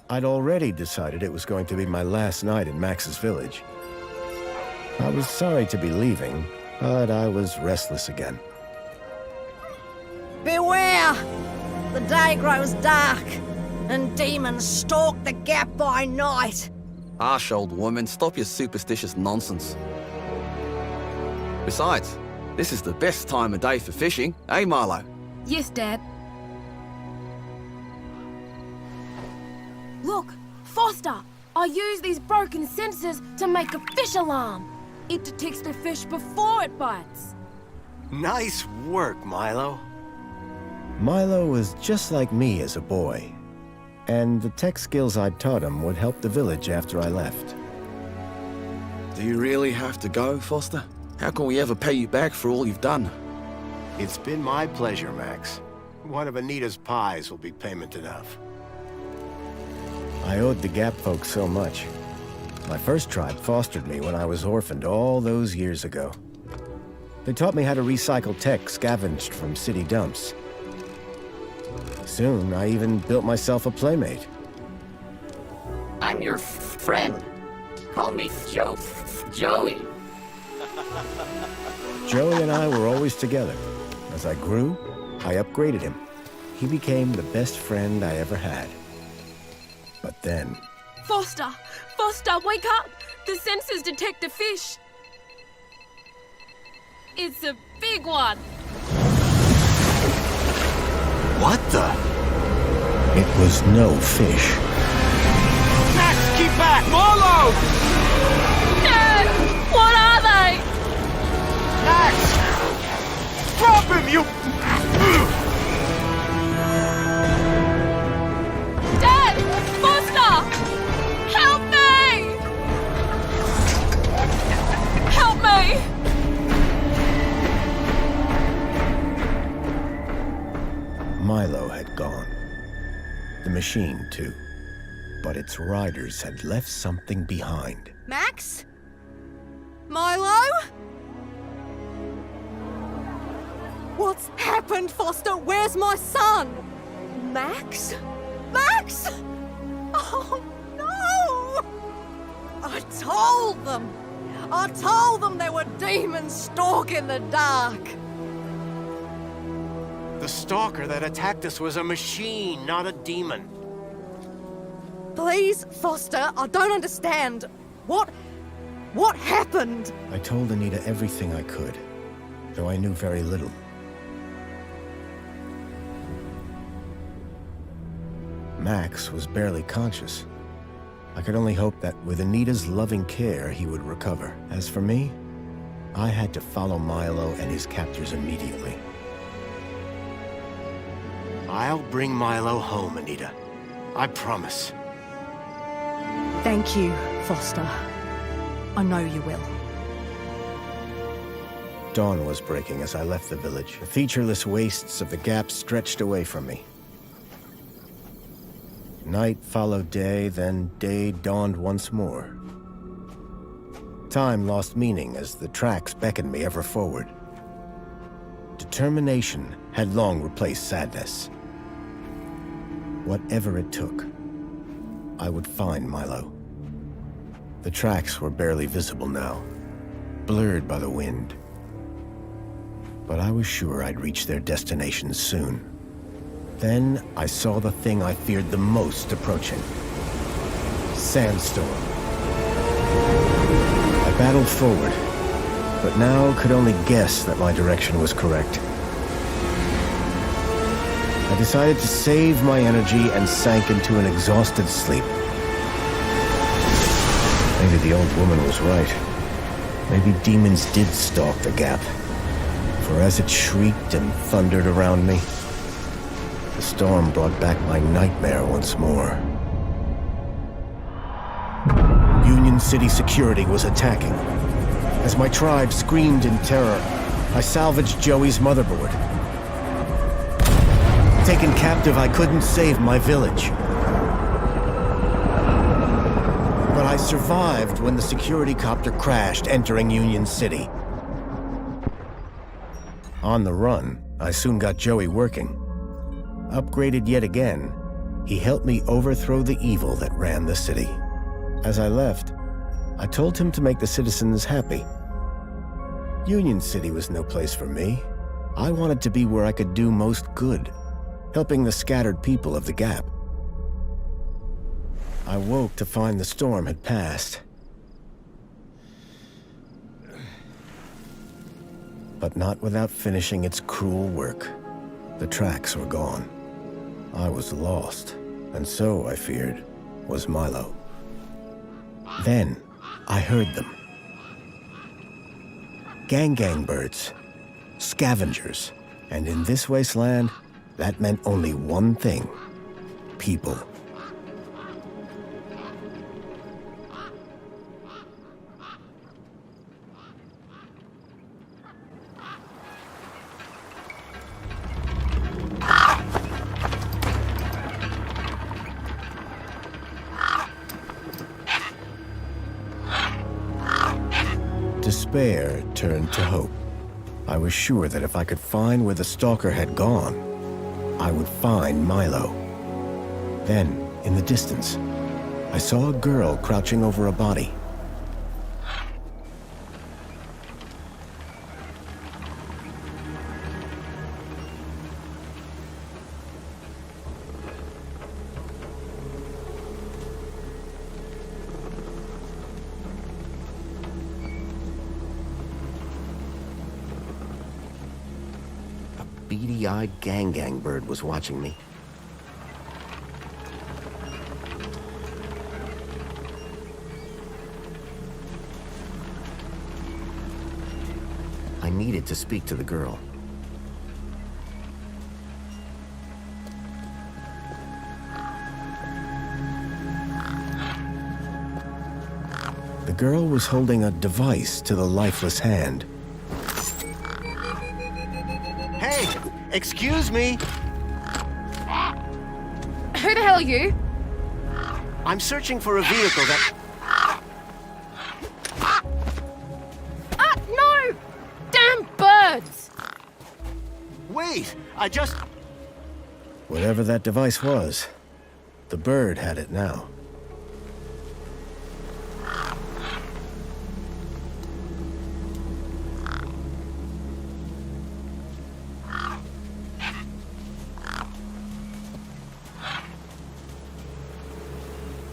I'd already decided it was going to be my last night in Max's village. I was sorry to be leaving, but I was restless again. Beware! The day grows dark, and demons stalk the gap by night. Harsh old woman, stop your superstitious nonsense. Besides, this is the best time of day for fishing, eh, Milo? Yes, Dad. Look, Foster! I use these broken sensors to make a fish alarm. It detects the fish before it bites. Nice work, Milo. Milo was just like me as a boy, and the tech skills I'd taught him would help the village after I left. Do you really have to go, Foster? How can we ever pay you back for all you've done? It's been my pleasure, Max. One of Anita's pies will be payment enough. I owed the Gap folks so much. My first tribe fostered me when I was orphaned all those years ago. They taught me how to recycle tech scavenged from city dumps. Soon, I even built myself a playmate. I'm your friend. Call me Joey. Joey and I were always together. As I grew, I upgraded him. He became the best friend I ever had. But then... Foster! Foster, wake up! The sensors detect a fish. It's a big one. What the? It was no fish. Max, keep back! Milo! Dad! What are they? Max! Drop him, you... Dad! Foster! Help me! Help me! Milo had gone. The machine, too. But its riders had left something behind. Max? Milo? What's happened, Foster? Where's my son? Max? Max? Oh, no! I told them there were demons stalking the dark. The stalker that attacked us was a machine, not a demon. Please, Foster, I don't understand. What happened? I told Anita everything I could, though I knew very little. Max was barely conscious. I could only hope that with Anita's loving care, he would recover. As for me, I had to follow Milo and his captors immediately. I'll bring Milo home, Anita. I promise. Thank you, Foster. I know you will. Dawn was breaking as I left the village. The featureless wastes of the Gap stretched away from me. Night followed day, then day dawned once more. Time lost meaning as the tracks beckoned me ever forward. Determination had long replaced sadness. Whatever it took, I would find Milo. The tracks were barely visible now, blurred by the wind. But I was sure I'd reach their destination soon. Then I saw the thing I feared the most approaching. Sandstorm. I battled forward, but now could only guess that my direction was correct. I decided to save my energy and sank into an exhausted sleep. Maybe the old woman was right. Maybe demons did stalk the Gap. For as it shrieked and thundered around me, the storm brought back my nightmare once more. Union City security was attacking. As my tribe screamed in terror, I salvaged Joey's motherboard. Taken captive, I couldn't save my village. But I survived when the security copter crashed, entering Union City. On the run, I soon got Joey working. Upgraded yet again, He helped me overthrow the evil that ran the city. As I left, I told him to make the citizens happy. Union City was no place for me. I wanted to be where I could do most good, helping the scattered people of the Gap. I woke to find the storm had passed. But not without finishing its cruel work. The tracks were gone. I was lost, and so, I feared, was Milo. Then, I heard them. Gang birds, scavengers, and in this wasteland, that meant only one thing: people. Despair turned to hope. I was sure that if I could find where the stalker had gone, I would find Milo. Then, in the distance, I saw a girl crouching over a body. Beady-eyed gang bird was watching me. I needed to speak to the girl. The girl was holding a device to the lifeless hand. Hey, excuse me. Who the hell are you? I'm searching for a vehicle that... No! Damn birds! Wait, I just... Whatever that device was, the bird had it now.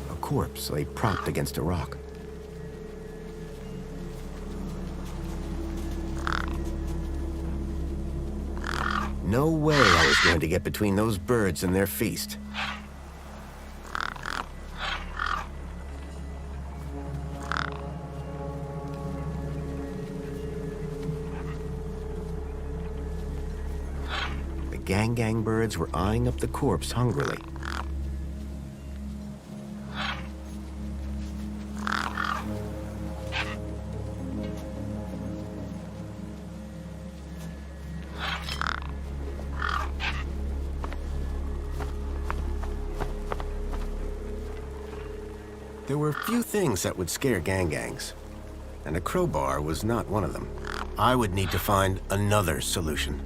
A corpse lay propped against a rock. No way I was going to get between those birds and their feast. The gang birds were eyeing up the corpse hungrily. There were few things that would scare gangs, and a crowbar was not one of them. I would need to find another solution.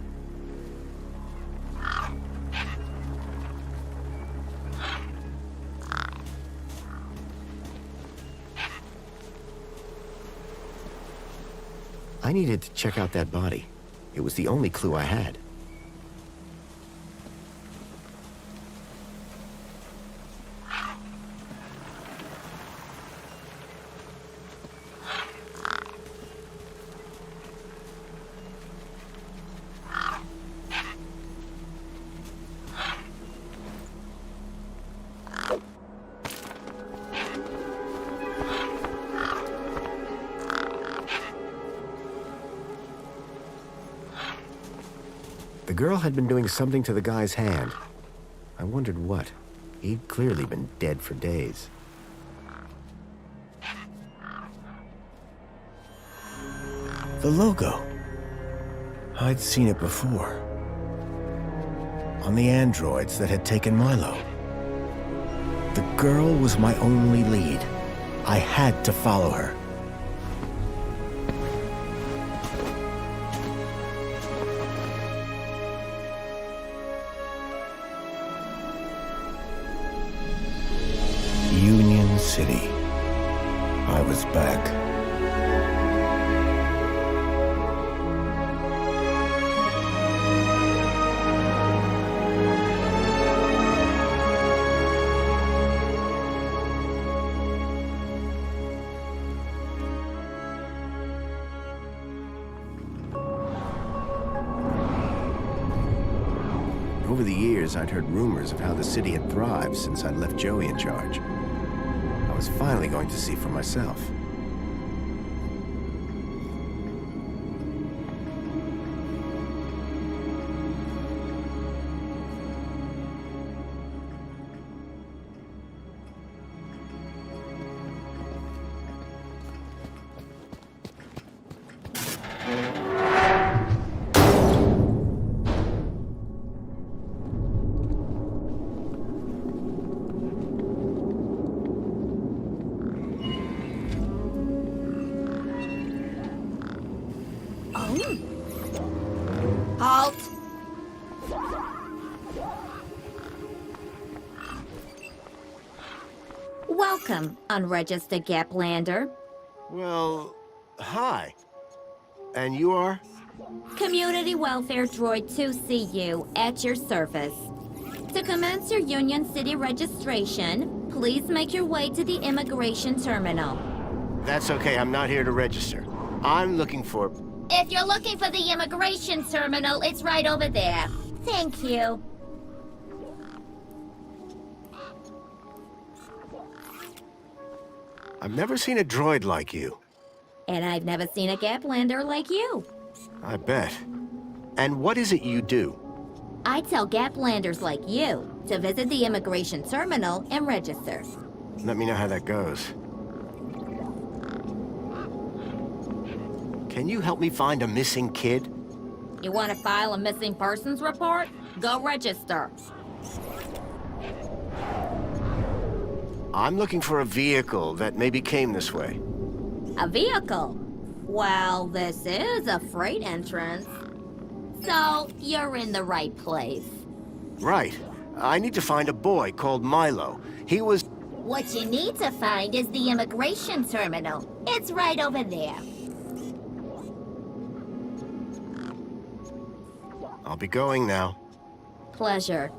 I needed to check out that body. It was the only clue I had. The girl had been doing something to the guy's hand. I wondered what. He'd clearly been dead for days. The logo. I'd seen it before. On the androids that had taken Milo. The girl was my only lead. I had to follow her. city. I was back. Over the years, I'd heard rumors of how the city had thrived since I'd left Joey in charge. I was finally going to see for myself. Halt! Welcome, unregistered Gaplander. Well, hi. And you are? Community Welfare Droid 2CU at your service. To commence your Union City registration, please make your way to the immigration terminal. That's okay, I'm not here to register. I'm looking for... If you're looking for the immigration terminal, it's right over there. Thank you. I've never seen a droid like you. And I've never seen a Gaplander like you. I bet. And what is it you do? I tell Gaplanders like you to visit the immigration terminal and register. Let me know how that goes. Can you help me find a missing kid? You want to file a missing persons report? Go register. I'm looking for a vehicle that maybe came this way. A vehicle? Well, this is a freight entrance. So, you're in the right place. Right. I need to find a boy called Milo. He was... What you need to find is the immigration terminal. It's right over there. I'll be going now. Pleasure.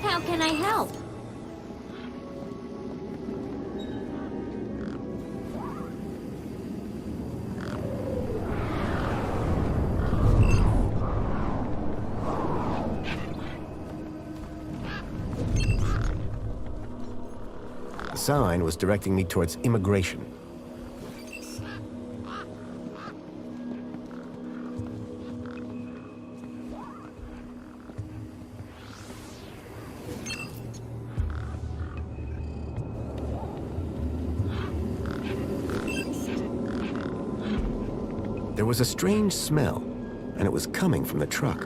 How can I help? The sign was directing me towards immigration. There was a strange smell, and it was coming from the truck.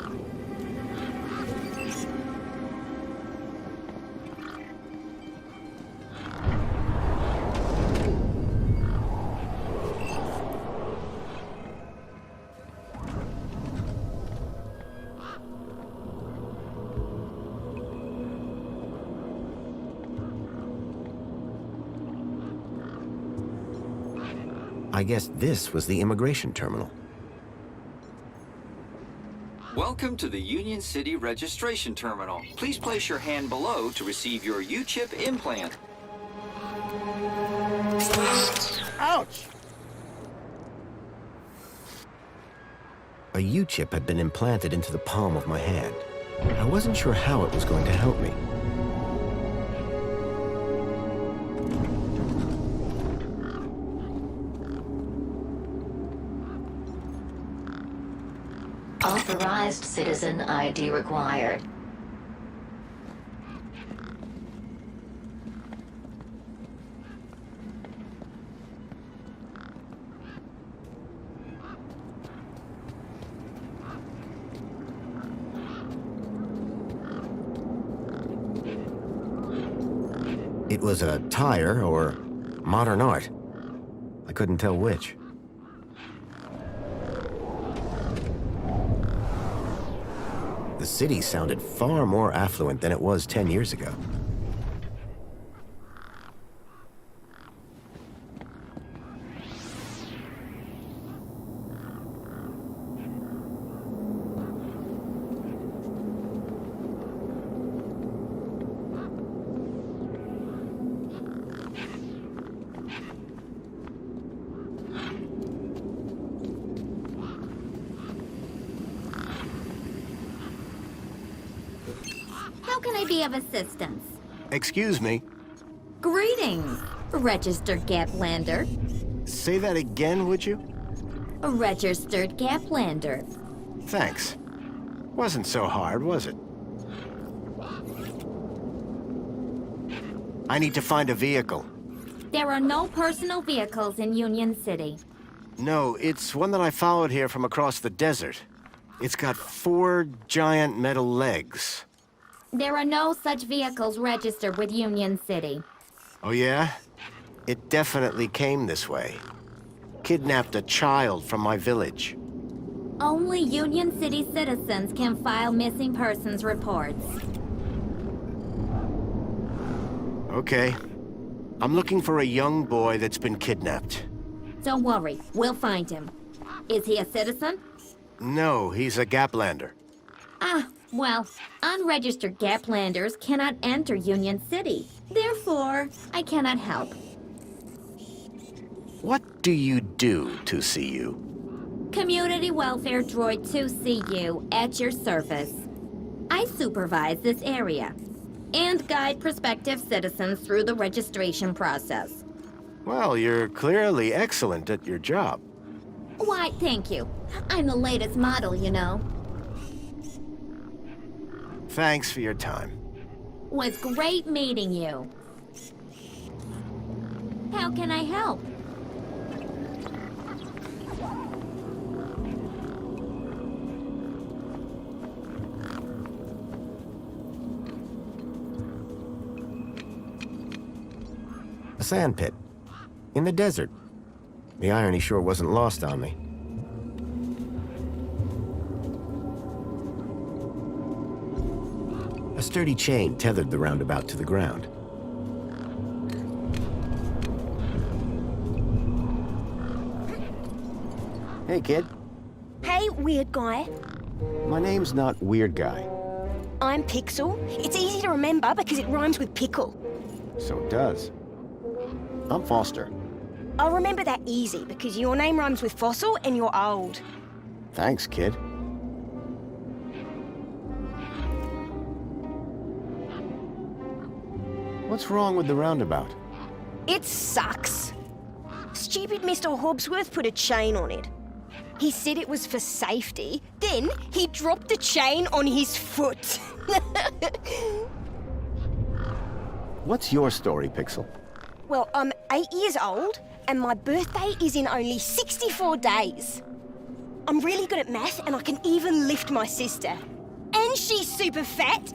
I guess this was the immigration terminal. Welcome to the Union City Registration Terminal. Please place your hand below to receive your U-chip implant. Ouch! A U-chip had been implanted into the palm of my hand. I wasn't sure how it was going to help me. Authorized citizen ID required. It was a tire or modern art. I couldn't tell which. The city sounded far more affluent than it was 10 years ago. can I be of assistance? Excuse me. Greetings, registered Gaplander. Say that again, would you? A registered Gaplander. Thanks. Wasn't so hard, was it? I need to find a vehicle. There are no personal vehicles in Union City. No, it's one that I followed here from across the desert. It's got 4 giant metal legs. There are no such vehicles registered with Union City. Oh, yeah? It definitely came this way. Kidnapped a child from my village. Only Union City citizens can file missing persons reports. Okay. I'm looking for a young boy that's been kidnapped. Don't worry, we'll find him. Is he a citizen? No, he's a Gaplander. Ah, well, unregistered Gaplanders cannot enter Union City. Therefore, I cannot help. What do you do, 2CU? Community Welfare Droid 2CU at your service. I supervise this area and guide prospective citizens through the registration process. Well, you're clearly excellent at your job. Why, thank you. I'm the latest model, you know. Thanks for your time. Was great meeting you. How can I help? A sand pit. In the desert. The irony sure wasn't lost on me. A sturdy chain tethered the roundabout to the ground. Hey, kid. Hey, weird guy. My name's not Weird Guy. I'm Pixel. It's easy to remember because it rhymes with pickle. So it does. I'm Foster. I'll remember that easy because your name rhymes with fossil and you're old. Thanks, kid. What's wrong with the roundabout? It sucks. Stupid Mr. Hobbsworth put a chain on it. He said it was for safety, then he dropped the chain on his foot. What's your story, Pixel? Well, I'm 8 years old, and my birthday is in only 64 days. I'm really good at math, and I can even lift my sister. And she's super fat.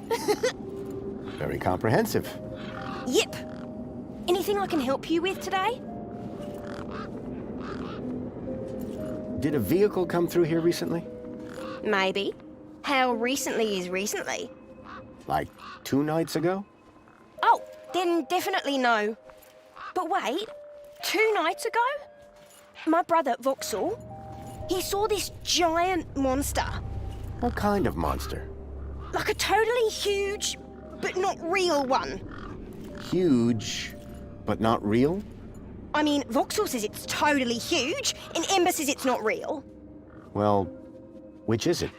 Very comprehensive. Yep. Anything I can help you with today? Did a vehicle come through here recently? Maybe. How recently is recently? Like 2 nights ago? Oh, then definitely no. But wait, 2 nights ago? My brother, Voxel, he saw this giant monster. What kind of monster? Like a totally huge, but not real one. Huge, but not real? I mean, Voxel says it's totally huge, and Ember says it's not real. Well, which is it?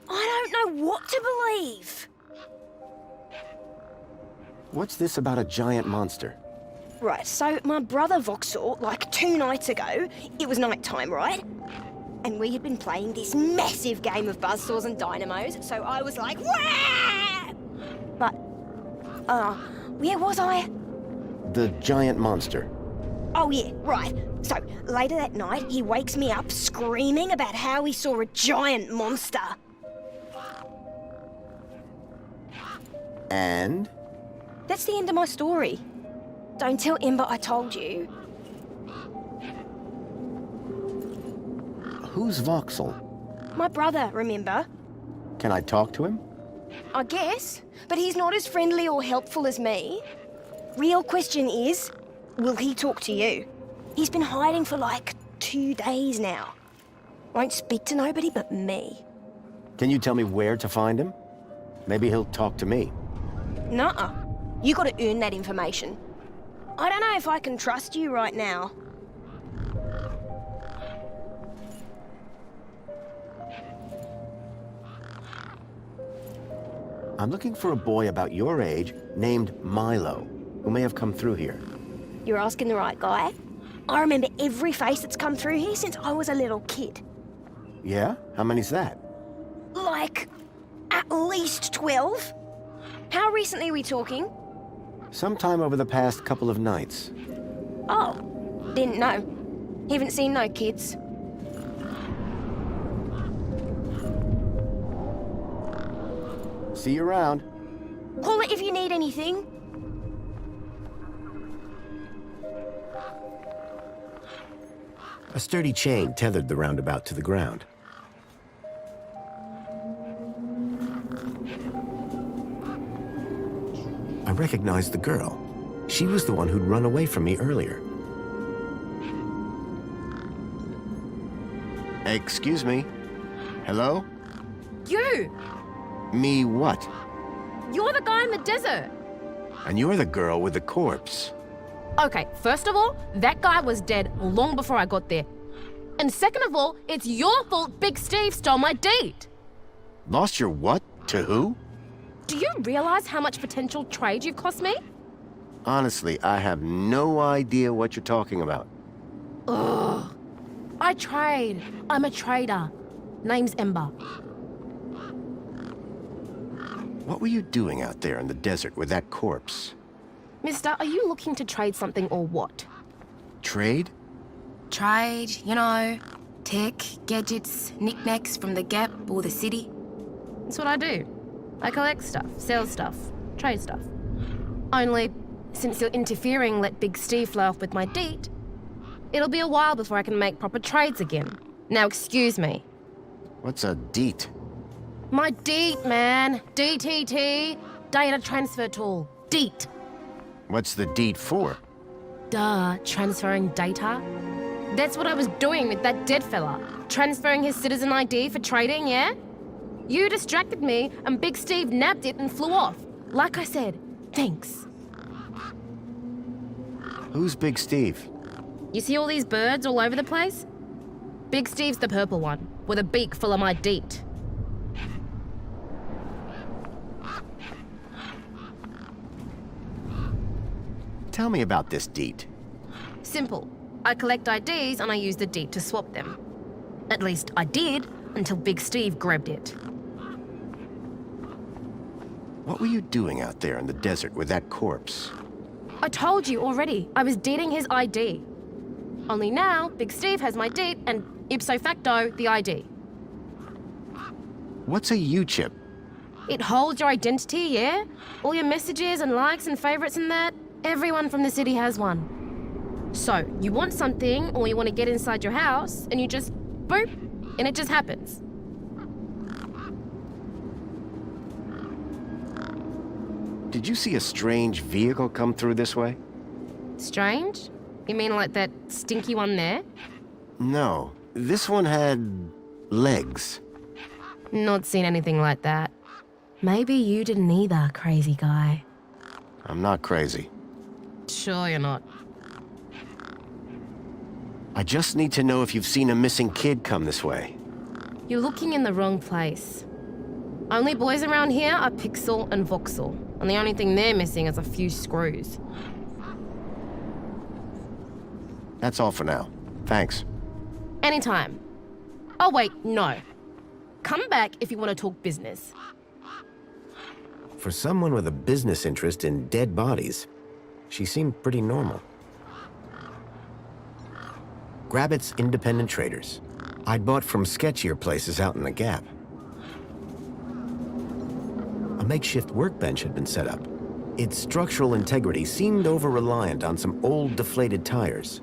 I don't know what to believe. What's this about a giant monster? Right, so my brother Voxel, like 2 nights ago, it was night time, right? And we had been playing this massive game of buzzsaws and dynamos, so I was like, wah! But, where was I? The giant monster. Oh yeah, right. So, later that night, he wakes me up screaming about how he saw a giant monster. And? That's the end of my story. Don't tell Ember I told you. Who's Voxel? My brother, remember? Can I talk to him? I guess, but he's not as friendly or helpful as me. Real question is, will he talk to you? He's been hiding for like 2 days now. Won't speak to nobody but me. Can you tell me where to find him? Maybe he'll talk to me. Nuh-uh. You gotta earn that information. I don't know if I can trust you right now. I'm looking for a boy about your age named Milo, who may have come through here. You're asking the right guy. I remember every face that's come through here since I was a little kid. Yeah? How many's that? Like, at least 12. How recently are we talking? Sometime over the past couple of nights. Oh, didn't know. Haven't seen no kids. See you around. Call it if you need anything. A sturdy chain tethered the roundabout to the ground. I recognized the girl. She was the one who'd run away from me earlier. Excuse me. Hello? You! Me what? You're the guy in the desert! And you're the girl with the corpse. Okay, first of all, that guy was dead long before I got there. And second of all, it's your fault Big Steve stole my date! Lost your what? To who? Do you realize how much potential trade you've cost me? Honestly, I have no idea what you're talking about. Ugh. I trade. I'm a trader. Name's Ember. What were you doing out there in the desert with that corpse? Mister, are you looking to trade something or what? Trade? Trade, you know, tech, gadgets, knickknacks from the Gap or the city. That's what I do. I collect stuff, sell stuff, trade stuff. Only, since you're interfering, let Big Steve fly off with my deet, it'll be a while before I can make proper trades again. Now excuse me. What's a deet? My deet, man. DTT. Data transfer tool. Deet. What's the deet for? Duh, transferring data. That's what I was doing with that dead fella. Transferring his citizen ID for trading, yeah? You distracted me, and Big Steve nabbed it and flew off. Like I said, thanks. Who's Big Steve? You see all these birds all over the place? Big Steve's the purple one, with a beak full of my deet. Tell me about this deet. Simple. I collect IDs and I use the deet to swap them. At least I did, until Big Steve grabbed it. What were you doing out there in the desert with that corpse? I told you already, I was deeding his ID. Only now, Big Steve has my deed and ipso facto, the ID. What's a U-chip? It holds your identity, yeah? All your messages and likes and favorites and that. Everyone from the city has one. So, you want something or you want to get inside your house and you just boop, and it just happens. Did you see a strange vehicle come through this way? Strange? You mean like that stinky one there? No, this one had legs. Not seen anything like that. Maybe you didn't either, crazy guy. I'm not crazy. Sure you're not. I just need to know if you've seen a missing kid come this way. You're looking in the wrong place. Only boys around here are Pixel and Voxel, and the only thing they're missing is a few screws. That's all for now. Thanks. Anytime. Oh wait, no. Come back if you want to talk business. For someone with a business interest in dead bodies, she seemed pretty normal. Grabbit's Independent Traders. I'd bought from sketchier places out in the Gap. A makeshift workbench had been set up. Its structural integrity seemed over-reliant on some old deflated tires.